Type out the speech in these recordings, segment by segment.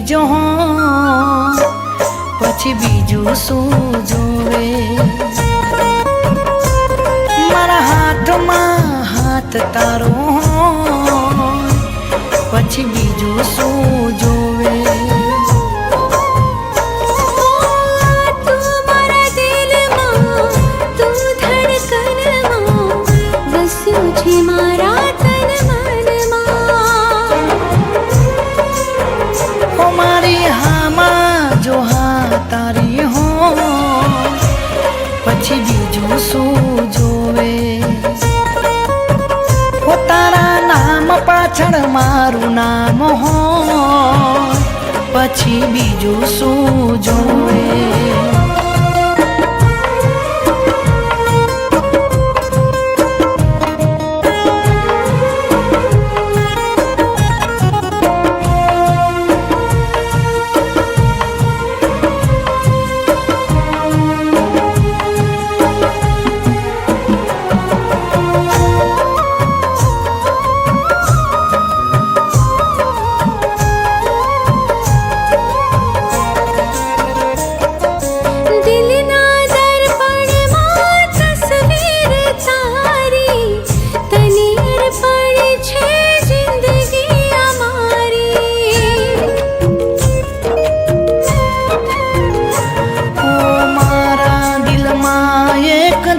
જો પછી બીજું શું જોવે મારા હાથમાં હાથ તારો પછી બીજું શું જોવે પછી બીજું શું જોવે હો તારા નામ પાછળ મારું નામ હોય પછી બીજું શું જોવે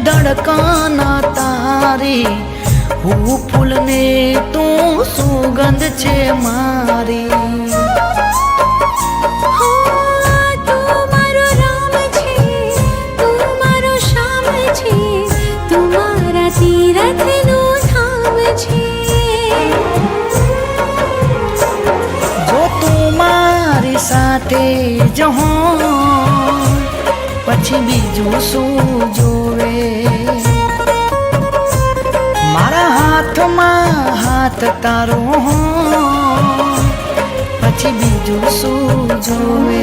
ધડકાના તારી હું ફૂલને તું સુગંધ છે મારી તું મારો રામ છે તું મારો શ્યામ છે તું મારા તીરથનું ધામ છે જો તું મારી સાથે જ હો પછી બીજું શું જોવે મારા હાથમાં હાથ તારો પછી બીજું શું જોવે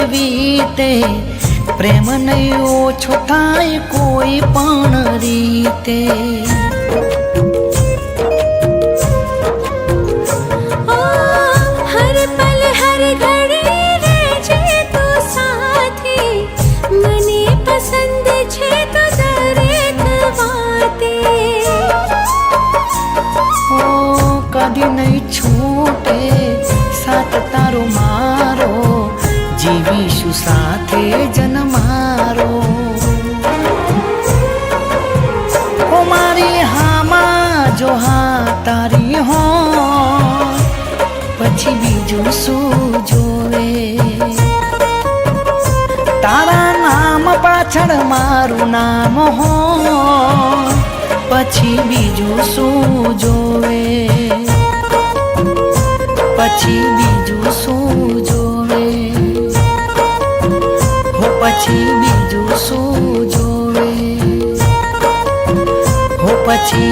વીતે પ્રેમ નહીં ઓછો થાય કોઈ પણ રીતે હર પલ હર ઘડી રહેજે તું સાથે મને પસંદ છે તો દરેક વાતે કદી નહીં છૂટે સાથ તારો મારો જીવીશું સાથે જન્મારો હો મારી હામાં જો હા તારી હો પછી બીજું શું જોવે તારા નામ પાછળ મારું નામ હો પછી બીજું શું જોવે પછી બીજું શું જોવે પછી બીજું શું જોવે હો પછી